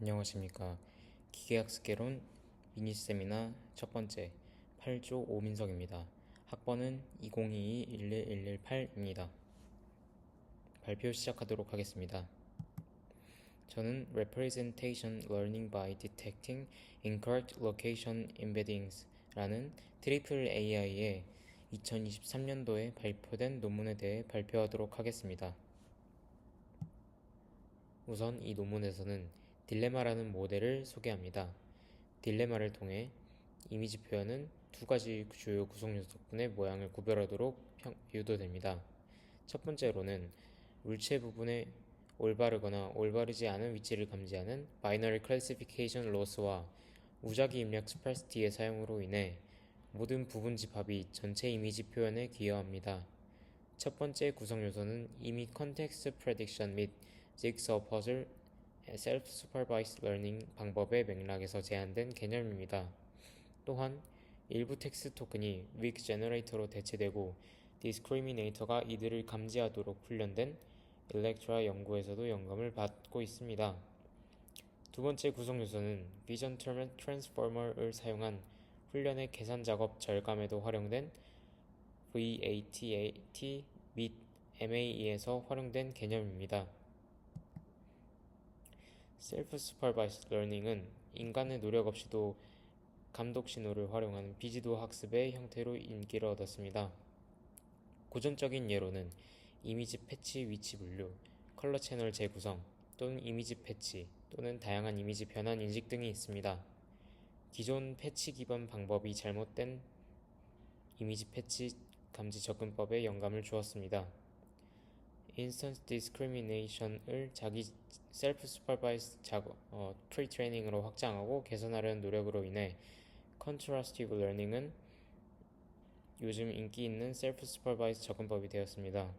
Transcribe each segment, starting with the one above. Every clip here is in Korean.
안녕하십니까. 기계학습개론 미니 세미나 첫 번째 8조 오민석입니다. 학번은 2022-11118입니다. 발표 시작하도록 하겠습니다. 저는 Representation Learning by Detecting Incorrect Location Embeddings 라는 트리플 AI의 2023년도에 발표된 논문에 대해 발표하도록 하겠습니다. 우선 이 논문에서는 딜레마라는 모델을 소개합니다. 딜레마를 통해 이미지 표현은 두 가지 주요 구성 요소 덕분에 모양을 구별하도록 유도됩니다. 첫 번째로는 물체 부분의 올바르거나 올바르지 않은 위치를 감지하는 Binary Classification Loss와 무작위 입력 스파르시티의 사용으로 인해 모든 부분 집합이 전체 이미지 표현에 기여합니다. 첫 번째 구성 요소는 이미 컨텍스트 프레딕션 및 Jigsaw Puzzle Self-Supervised Learning 방법의 맥락에서 제한된 개념입니다. 또한 일부 텍스트 토큰이 Weak Generator로 대체되고 디스크리미네이터가 이들을 감지하도록 훈련된 일렉트라 연구에서도 영감을 받고 있습니다. 두 번째 구성 요소는 Vision Transformer을 사용한 훈련의 계산 작업 절감에도 활용된 VAT 및 MAE에서 활용된 개념입니다. Self-Supervised Learning은 인간의 노력 없이도 감독 신호를 활용하는 비지도 학습의 형태로 인기를 얻었습니다. 고전적인 예로는 이미지 패치 위치 분류, 컬러 채널 재구성 또는 이미지 패치 또는 다양한 이미지 변환 인식 등이 있습니다. 기존 패치 기반 방법이 잘못된 이미지 패치 감지 접근법에 영감을 주었습니다. 인스턴스 디스크리미네이션을 자기 셀프-슈퍼바이즈 프리-트레이닝으로 확장하고 개선하려는 노력으로 인해 컨트라스티브 러닝은 요즘 인기 있는 셀프-슈퍼바이즈 접근법이 되었습니다.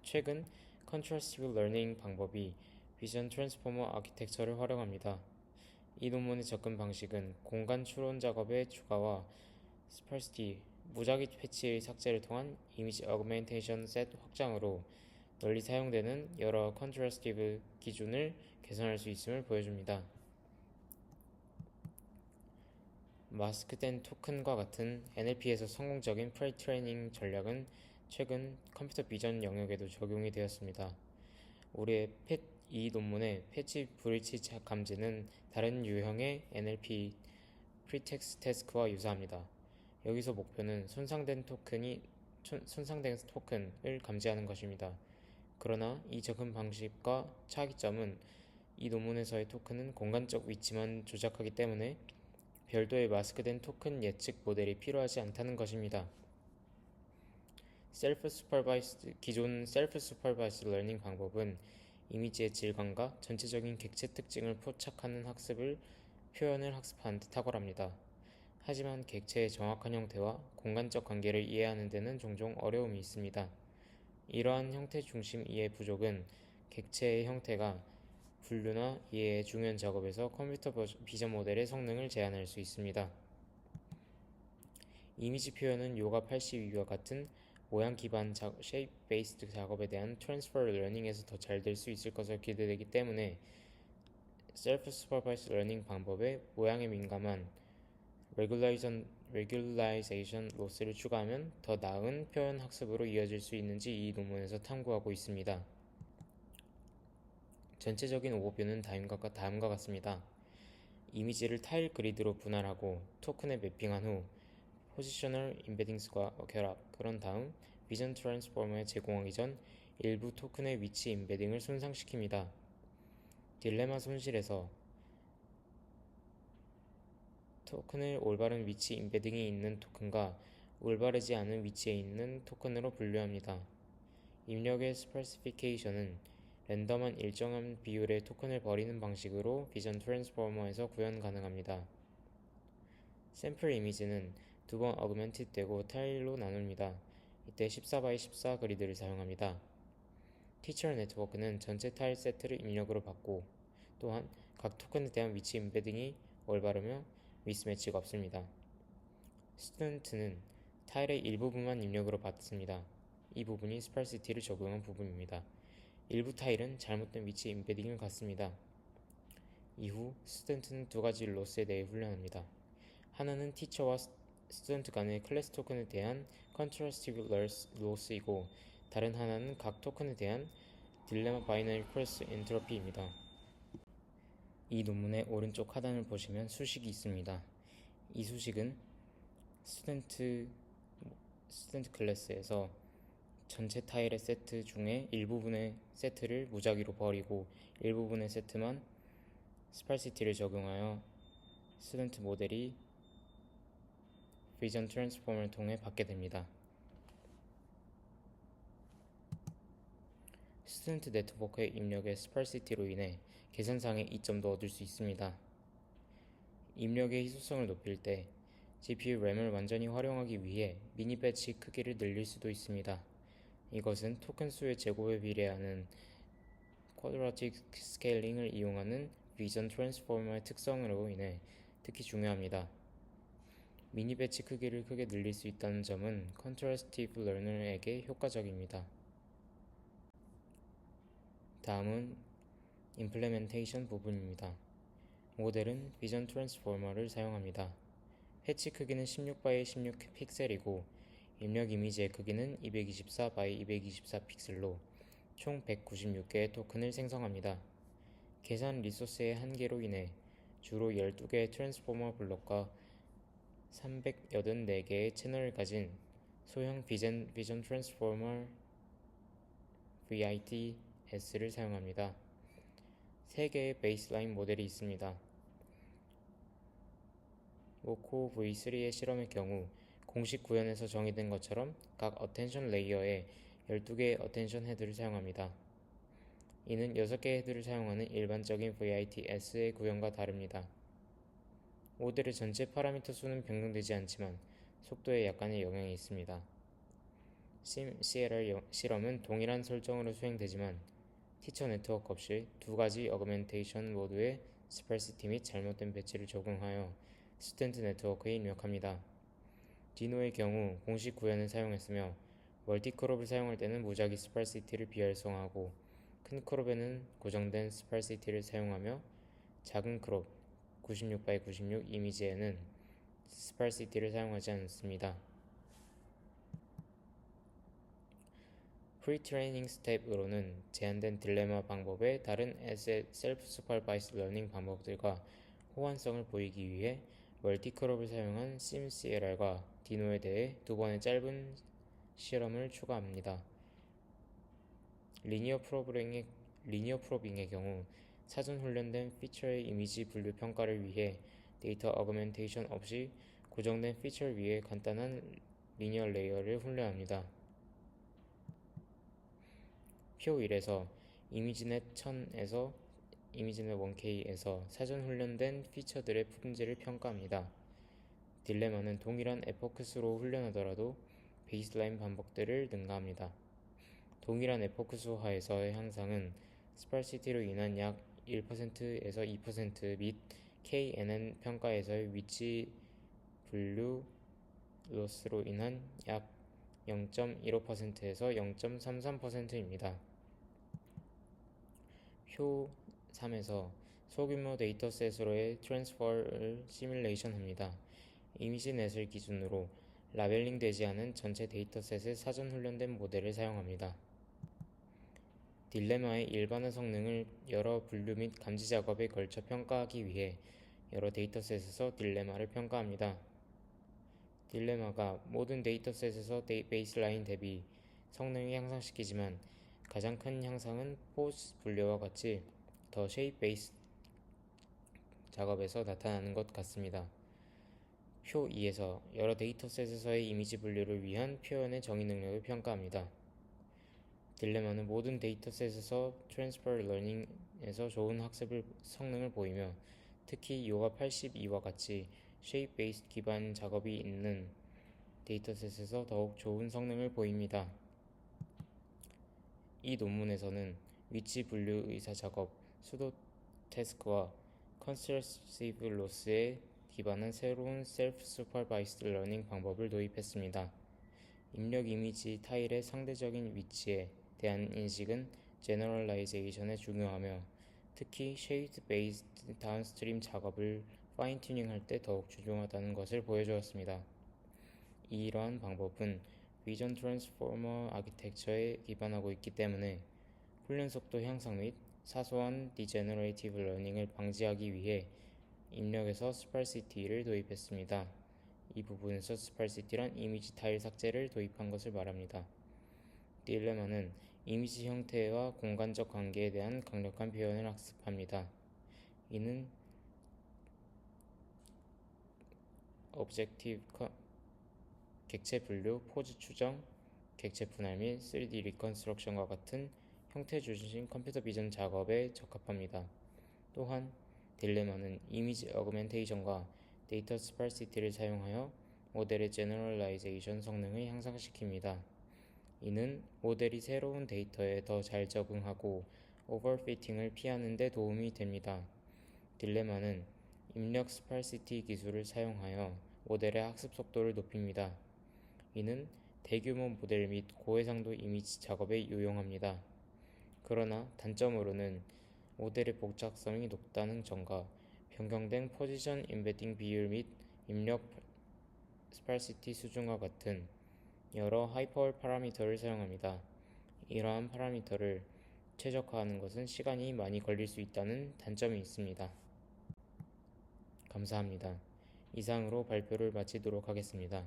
최근 컨트라스티브 러닝 방법이 비전 트랜스포머 아키텍처를 활용합니다. 이 논문의 접근 방식은 공간 추론 작업의 추가와 스파르시티, 무작위 패치의 삭제를 통한 이미지 어그멘테이션 셋 확장으로 널리 사용되는 여러 컨트라스티브 기준을 개선할 수 있음을 보여줍니다. 마스크된 토큰과 같은 NLP에서 성공적인 프리-트레이닝 전략은 최근 컴퓨터 비전 영역에도 적용이 되었습니다. 올해 이 논문의 패치 브리치 감지는 다른 유형의 NLP 프리텍스트 태스크와 유사합니다. 여기서 목표는 손상된 토큰을 감지하는 것입니다. 그러나 이 접근 방식과 차이점은 이 논문에서의 토큰은 공간적 위치만 조작하기 때문에 별도의 마스크된 토큰 예측 모델이 필요하지 않다는 것입니다. 기존 셀프-슈퍼바이스드 러닝 방법은 이미지의 질감과 전체적인 객체 특징을 포착하는 표현을 학습하는 데 탁월합니다. 하지만 객체의 정확한 형태와 공간적 관계를 이해하는 데는 종종 어려움이 있습니다. 이러한 형태 중심 이해 부족은 객체의 형태가 분류나 이해의 중요한 작업에서 컴퓨터 비전 모델의 성능을 제한할 수 있습니다. 이미지 표현은 요가 82와 같은 모양 기반 쉐입 베이스드 작업에 대한 트랜스퍼 러닝에서 더 잘 될 수 있을 것으로 기대되기 때문에 셀프 슈퍼바이스 러닝 방법에 모양에 민감한 레귤라이제이션 로스를 추가하면 더 나은 표현 학습으로 이어질 수 있는지 이 논문에서 탐구하고 있습니다. 전체적인 오버뷰는 다음과 같습니다. 이미지를 타일 그리드로 분할하고 토큰에 매핑한 후 포지셔널 임베딩스과 결합, 그런 다음 비전 트랜스포머에 제공하기 전 일부 토큰의 위치 임베딩을 손상시킵니다. 딜레마 손실에서 토큰을 올바른 위치 임베딩이 있는 토큰과 올바르지 않은 위치에 있는 토큰으로 분류합니다. 입력의 스페시피케이션은 랜덤한 일정한 비율의 토큰을 버리는 방식으로 비전 트랜스포머에서 구현 가능합니다. 샘플 이미지는 두 번 어그멘티드 되고 타일로 나눕니다. 이때 14x14 그리드를 사용합니다. 티처 네트워크는 전체 타일 세트를 입력으로 받고 또한 각 토큰에 대한 위치 임베딩이 올바르며 미스매치가 없습니다. 스튜던트는 타일의 일부분만 입력으로 받습니다. 이 부분이 스파르시티를 적용한 부분입니다. 일부 타일은 잘못된 위치 임베딩을 갖습니다. 이후 스튜던트는 두 가지 로스에 대해 훈련합니다. 하나는 티처와 스튜던트 간의 클래스 토큰에 대한 컨트라스티브 로스이고 다른 하나는 각 토큰에 대한 딜레마 바이너리 크로스 엔트로피입니다. 이 논문의 오른쪽 하단을 보시면 수식이 있습니다. 이 수식은 스튜던트 클래스에서 전체 타일의 세트 중에 일부분의 세트를 무작위로 버리고 일부분의 세트만 스팔시티를 적용하여 스튜던트 모델이 비전 트랜스포머를 통해 받게 됩니다. 스튜던트 네트워크의 입력의 스팔시티로 인해 계산상의 이점도 얻을 수 있습니다. 입력의 희소성을 높일 때 GPU 램을 완전히 활용하기 위해 미니 배치 크기를 늘릴 수도 있습니다. 이것은 토큰 수의 제곱에 비례하는 쿼드라틱 스케일링을 이용하는 비전 트랜스포머의 특성으로 인해 특히 중요합니다. 미니 배치 크기를 크게 늘릴 수 있다는 점은 컨트라스티브 러너에게 효과적입니다. 다음은 임플레멘테이션 부분입니다. 모델은 비전 트랜스포머를 사용합니다. 패치 크기는 16x 16 픽셀이고 입력 이미지의 크기는 224x 224 픽셀로 총 196개의 토큰을 생성합니다. 계산 리소스의 한계로 인해 주로 12개의 트랜스포머 블록과 384개의 채널을 가진 소형 비전 트랜스포머 VITS를 사용합니다. 3개의 베이스라인 모델이 있습니다. 모코 V3의 실험의 경우 공식 구현에서 정의된 것처럼 각 어텐션 레이어에 12개의 어텐션 헤드를 사용합니다. 이는 6개의 헤드를 사용하는 일반적인 VITS의 구현과 다릅니다. 모델의 전체 파라미터 수는 변경되지 않지만 속도에 약간의 영향이 있습니다. SimCLR 실험은 동일한 설정으로 수행되지만 티처 네트워크 없이 두 가지 어그멘테이션 모드의 스팔시티 및 잘못된 배치를 적용하여 스튜던트 네트워크에 입력합니다. 디노의 경우 공식 구현을 사용했으며 멀티크롭을 사용할 때는 무작위 스팔시티를 비활성화하고 큰 크롭에는 고정된 스팔시티를 사용하며 작은 크롭 96x 96 이미지에는 스팔시티를 사용하지 않습니다. 프리트레이닝 스텝으로는 제한된 딜레마 방법의 다른 셀프 슈퍼바이스드 러닝 방법들과 호환성을 보이기 위해 멀티크롭을 사용한 SimCLR과 디노에 대해 두 번의 짧은 실험을 추가합니다. 리니어 프로빙의 경우 사전 훈련된 피처의 이미지 분류 평가를 위해 데이터 어그멘테이션 없이 고정된 피처 위에 간단한 리니어 레이어를 훈련합니다. 표 1에서 이미지넷 1000에서 이미지넷 1K에서 사전 훈련된 피처들의 품질을 평가합니다. 딜레마는 동일한 에포크 수로 훈련하더라도 베이스라인 반복들을 능가합니다. 동일한 에포크 수 하에서의 향상은 스팔시티로 인한 약 1%에서 2% 및 KNN 평가에서의 위치 분류 로스로 인한 약 0.15%에서 0.33%입니다. 표 3에서 소규모 데이터셋으로의 트랜스퍼를 시뮬레이션합니다. 이미지넷을 기준으로 라벨링 되지 않은 전체 데이터셋의 사전 훈련된 모델을 사용합니다. 딜레마의 일반화 성능을 여러 분류 및 감지 작업에 걸쳐 평가하기 위해 여러 데이터셋에서 딜레마를 평가합니다. 딜레마가 모든 데이터셋에서 베이스라인 대비 성능을 향상시키지만 가장 큰 향상은 포스 분류와 같이 더 쉐입 베이스 작업에서 나타나는 것 같습니다. 표 2에서 여러 데이터셋에서의 이미지 분류를 위한 표현의 정의 능력을 평가합니다. 딜레마는 모든 데이터셋에서 트랜스퍼 러닝에서 좋은 학습 성능을 보이며 특히 요가 82와 같이 쉐입 베이스 기반 작업이 있는 데이터셋에서 더욱 좋은 성능을 보입니다. 이 논문에서는 위치 분류 의사 작업, 수도 태스크와 컨스트럭티브 로스에 기반한 새로운 셀프 슈퍼바이스드 러닝 방법을 도입했습니다. 입력 이미지 타일의 상대적인 위치에 대한 인식은 제너럴라이제이션에 중요하며 특히 쉐이드 베이스드 다운스트림 작업을 파인 튜닝할 때 더욱 중요하다는 것을 보여주었습니다. 이러한 방법은 비전 트랜스포머 아키텍처에 기반하고 있기 때문에 훈련 속도 향상 및 사소한 디제너레이티브 러닝을 방지하기 위해 입력에서 스팔시티를 도입했습니다. 이 부분에서 스팔시티란 이미지 타일 삭제를 도입한 것을 말합니다. 딜레마는 이미지 형태와 공간적 관계에 대한 강력한 표현을 학습합니다. 이는 오브젝티브 객체 분류, 포즈 추정, 객체 분할 및 3D 리컨스트럭션과 같은 형태 중심 컴퓨터 비전 작업에 적합합니다. 또한 딜레마는 이미지 어그멘테이션과 데이터 스팔시티를 사용하여 모델의 제너럴라이제이션 성능을 향상시킵니다. 이는 모델이 새로운 데이터에 더 잘 적응하고 오버피팅을 피하는 데 도움이 됩니다. 딜레마는 입력 스팔시티 기술을 사용하여 모델의 학습 속도를 높입니다. 이는 대규모 모델 및 고해상도 이미지 작업에 유용합니다. 그러나 단점으로는 모델의 복잡성이 높다는 점과 변경된 포지션 임베딩 비율 및 입력 스팔시티 수준과 같은 여러 하이퍼월 파라미터를 사용합니다. 이러한 파라미터를 최적화하는 것은 시간이 많이 걸릴 수 있다는 단점이 있습니다. 감사합니다. 이상으로 발표를 마치도록 하겠습니다.